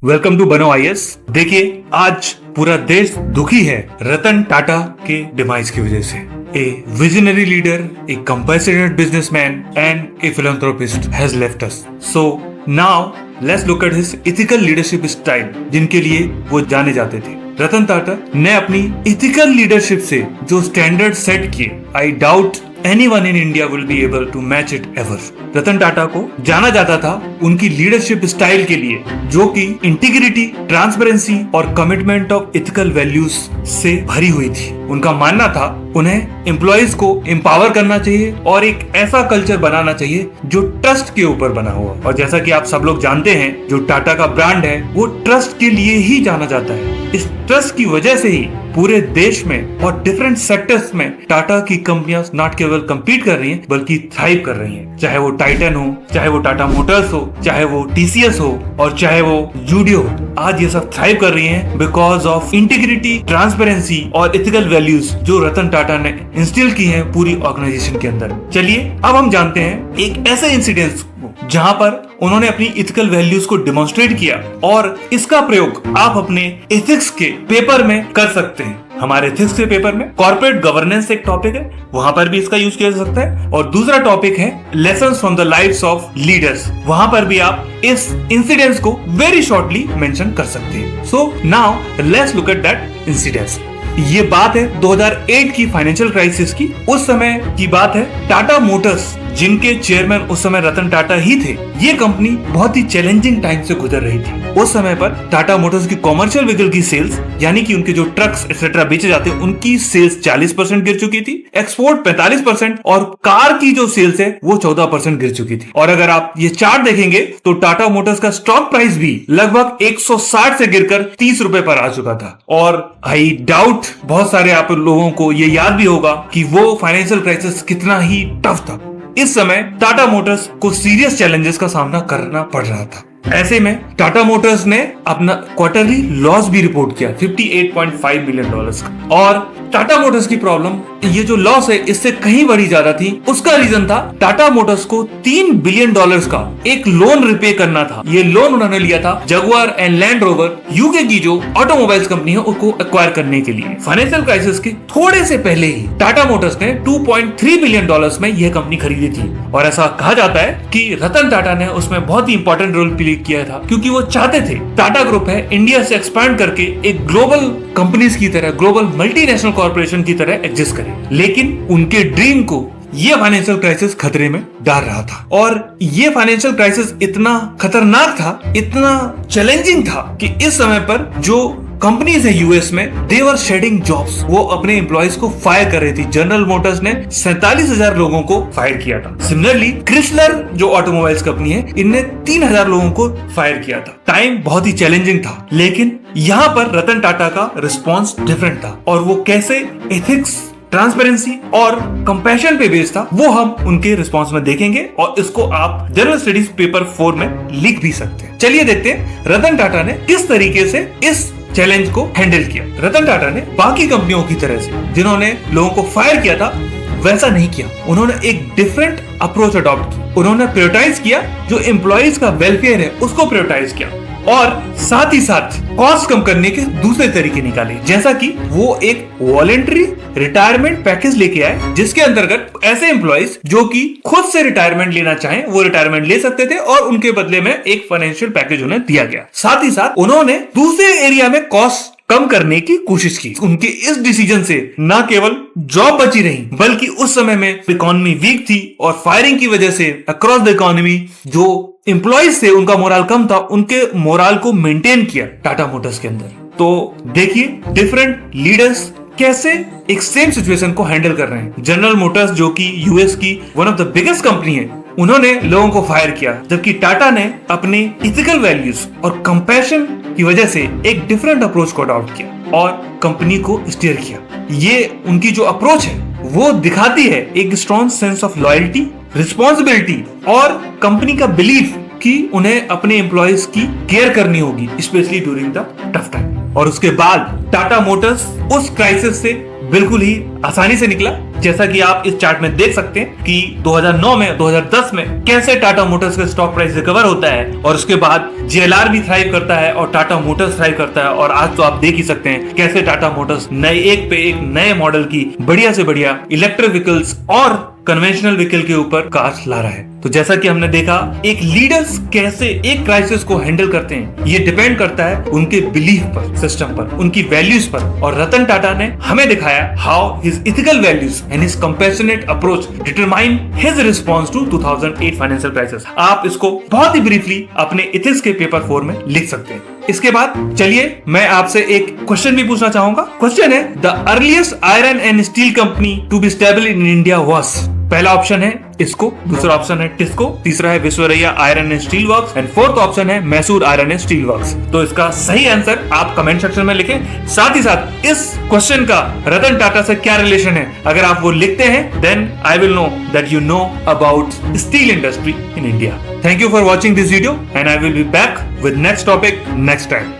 Welcome to बनो IAS. देखिए, आज पूरा देश दुखी है रतन टाटा के डिमाइस की वजह से। A visionary leader, a compassionate businessman and a philanthropist has left us. So now let's look at his ethical leadership style, जिनके लिए वो जाने जाते थे। रतन टाटा ने अपनी इथिकल लीडरशिप से जो स्टैंडर्ड सेट किए, I doubt anyone in India will be able to match it ever। Ratan Tata को जाना जाता था उनकी लीडरशिप स्टाइल के लिए, जो कि इंटीग्रिटी, ट्रांसपेरेंसी और कमिटमेंट ऑफ इथिकल वैल्यूज से भरी हुई थी। उनका मानना था उन्हें एम्प्लॉइज को एम्पावर करना चाहिए और एक ऐसा कल्चर बनाना चाहिए जो ट्रस्ट के ऊपर बना हुआ। और जैसा कि आप सब लोग जानते हैं, जो टाटा का ब्रांड है वो ट्रस्ट के लिए ही जाना जाता है। इस ट्रस्ट की वजह से ही पूरे देश में और डिफरेंट सेक्टर्स में टाटा की कंपनियां नॉट केवल compete कर रही हैं बल्कि थ्राइव कर रही हैं। चाहे वो टाइटन हो, चाहे वो टाटा मोटर्स हो, चाहे वो टीसीएस हो और चाहे वो जूडियो हो, आज ये सब थ्राइव कर रही हैं बिकॉज ऑफ इंटीग्रिटी, ट्रांसपेरेंसी और इथिकल वैल्यूज जो रतन टाटा ने इंस्टिल की हैं पूरी ऑर्गेनाइजेशन के अंदर। चलिए अब हम जानते हैं एक ऐसे इंसिडेंट जहां पर उन्होंने अपनी इथिकल वैल्यूज को डिमॉन्स्ट्रेट किया और इसका प्रयोग आप अपने एथिक्स के पेपर में कर सकते हैं। हमारे एथिक्स के पेपर में कॉर्पोरेट गवर्नेंस एक टॉपिक है, वहां पर भी इसका यूज किया जा सकता है। और दूसरा टॉपिक है lessons from the lives of leaders, वहां पर भी आप इस इंसिडेंट्स को वेरी शॉर्टली मेंशन कर सकते हैं। सो now let's look at that incidents. ये बात है 2008 की फाइनेंशियल क्राइसिस की। उस समय की बात है, टाटा मोटर्स, जिनके चेयरमैन उस समय रतन टाटा ही थे, ये कंपनी बहुत ही चैलेंजिंग टाइम से गुजर रही थी। उस समय पर टाटा मोटर्स की कॉमर्शियल व्हीकल की सेल्स, यानी कि उनके जो ट्रक्स एक्सेट्रा बेचे जाते हैं, उनकी सेल्स 40% गिर चुकी थी, एक्सपोर्ट 45% और कार की जो सेल्स है वो 14% गिर चुकी थी। और अगर आप ये चार्ट देखेंगे तो टाटा मोटर्स का स्टॉक प्राइस भी लगभग 160 से गिरकर 30 रुपए पर आ चुका था। और आई डाउट बहुत सारे आप लोगों को ये याद भी होगा कि वो फाइनेंशियल क्राइसिस कितना ही टफ था। इस समय टाटा मोटर्स को सीरियस चैलेंजेस का सामना करना पड़ रहा था। ऐसे में टाटा मोटर्स ने अपना क्वार्टरली लॉस भी रिपोर्ट किया, $58.5 मिलियन का। और टाटा मोटर्स की प्रॉब्लम, ये जो लॉस है इससे कहीं बड़ी ज्यादा थी। उसका रीजन था टाटा मोटर्स को $3 बिलियन का एक लोन रिपे करना था। ये लोन उन्होंने लिया था Jaguar and land rover, UK की जो ऑटोमोबाइल्स कंपनी है, उसको एक्वायर करने के लिए। फाइनेंशियल क्राइसिस के थोड़े से पहले ही टाटा मोटर्स ने $2.3 बिलियन में यह कंपनी खरीदी थी। और ऐसा कहा जाता है कि रतन टाटा ने उसमें बहुत ही इंपॉर्टेंट रोल प्ले किया था, क्योंकि वो चाहते थे टाटा ग्रुप है इंडिया से एक्सपैंड करके एक ग्लोबल कंपनीज की तरह, ग्लोबल मल्टीनेशनल कॉर्पोरेशन की तरह एग्जिस्ट करे। लेकिन उनके ड्रीम को ये फाइनेंशियल क्राइसिस खतरे में डाल रहा था। और ये फाइनेंशियल क्राइसिस इतना खतरनाक था, इतना चैलेंजिंग था कि इस समय पर जो कंपनीज है यूएस में, दे वर शेडिंग जॉब्स, वो अपने एम्प्लॉइज को फायर कर रही थी। जनरल मोटर्स ने 47,000 लोगों को फायर किया था। सिमिलरली क्रिसलर जो ऑटोमोबाइल्स कंपनी है, इनने 3,000 लोगों को फायर किया था। टाइम बहुत ही चैलेंजिंग था, लेकिन यहाँ पर रतन टाटा का रिस्पॉन्स डिफरेंट था। और वो कैसे एथिक्स, ट्रांसपेरेंसी और कंपैशन पे बेस्ड था, वो हम उनके रिस्पॉन्स में देखेंगे। और इसको आप जनरल स्टडीज पेपर 4 में लिख भी सकते हैं। चलिए देखते हैं रतन टाटा ने किस तरीके से इस चैलेंज को हैंडल किया। रतन टाटा ने बाकी कंपनियों की तरह से, जिन्होंने लोगों को फायर किया था, वैसा नहीं किया। उन्होंने एक डिफरेंट अप्रोच अडॉप्ट की। उन्होंने प्रायोरिटाइज किया, जो एम्प्लॉइज का वेलफेयर है उसको प्रायोरिटाइज किया, और साथ ही साथ कॉस्ट कम करने के दूसरे तरीके निकाले। जैसा कि वो एक वॉलेंटरी रिटायरमेंट पैकेज लेके आए, जिसके अंतर्गत ऐसे एम्प्लॉइज जो कि खुद से रिटायरमेंट लेना चाहें वो रिटायरमेंट ले सकते थे, और उनके बदले में एक फाइनेंशियल पैकेज उन्हें दिया गया। साथ ही साथ उन्होंने दूसरे एरिया में कॉस्ट कम करने की कोशिश की। उनके इस डिसीजन से न केवल जॉब बची रही, बल्कि उस समय में इकोनॉमी वीक थी और फायरिंग की वजह से अक्रॉस द इकोनॉमी जो एम्प्लॉइज थे उनका मोरल कम था, उनके मोरल को मेंटेन किया टाटा मोटर्स के अंदर। तो देखिए डिफरेंट लीडर्स कैसे एक सेम सिचुएशन को हैंडल कर रहे हैं। जनरल मोटर्स, जो कि यूएस की one of the biggest company है, उन्होंने लोगों को फायर किया, जबकि टाटा ने अपने इथिकल वैल्यूज और कंपैशन की वजह से एक डिफरेंट अप्रोच को अडॉप्ट किया और कंपनी को स्टीयर किया। ये उनकी जो अप्रोच है वो दिखाती है एक strong sense of loyalty, responsibility और कंपनी का बिलीफ कि उन्हें अपने एम्प्लॉइज की केयर करनी होगी, specially during the tough time. और उसके बाद टाटा मोटर्स उस क्राइसिस से बिल्कुल ही आसानी से निकला जैसा कि आप इस चार्ट में देख सकते हैं कि 2009 में 2010 में कैसे टाटा मोटर्स का स्टॉक प्राइस रिकवर होता है और उसके बाद JLR भी थ्राइव करता है और टाटा मोटर्स थ्राइव करता है। और आज तो आप देख ही सकते हैं कैसे टाटा मोटर्स नए एक पे एक नए मॉडल की बढ़िया से बढ़िया इलेक्ट्रिक व्हीकल्स और कन्वेंशनल व्हीकल के ऊपर कार्स ला रहा है। तो जैसा कि हमने देखा, एक लीडर्स कैसे एक क्राइसिस को हैंडल करते हैं, ये डिपेंड करता है उनके बिलीफ पर, सिस्टम पर, उनकी वैल्यूज पर। और रतन टाटा ने हमें दिखाया how his ethical values and his compassionate approach determine his response to 2008 financial crisis. आप इसको बहुत ही ब्रीफली अपने इथिक्स के पेपर 4 में लिख सकते हैं। इसके बाद चलिए मैं आपसे एक क्वेश्चन भी पूछना चाहूंगा। क्वेश्चन है, the earliest iron and steel company to be stable in India was. पहला ऑप्शन है इसको, दूसरा ऑप्शन है टिस्को, तीसरा है Visvesvaraya iron and steel works and fourth option है Mysore iron and steel works. तो इसका सही आंसर आप कमेंट सेक्शन में लिखें। साथ ही साथ इस क्वेश्चन का रतन टाटा से क्या रिलेशन है, अगर आप वो लिखते हैं then I will know that you know about steel industry in India. Thank you for watching this video and I will be back with next topic next time.